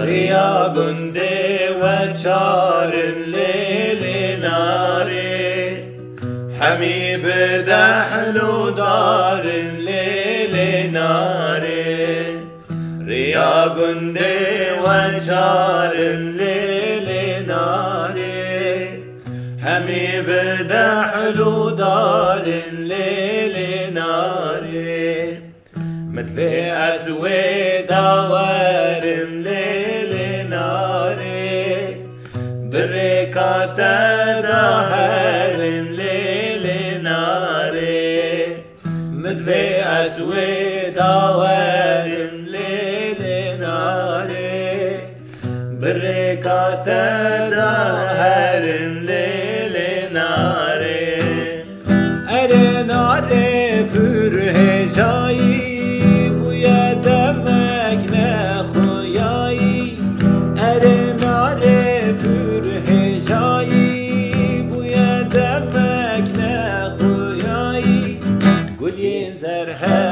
ريا گندی و چارن لیل ناری همی بدحل و دارن لیل ناری ريا گندی و چارن لیل ناری همی بدحل و دارن لیل ناری مدفع اسود ورم ليل ناري بركات دهرم ليل ناري مدفع اسود ورم ليل ناري بركات دهرم ليل ناري اري ناري پور هجایی her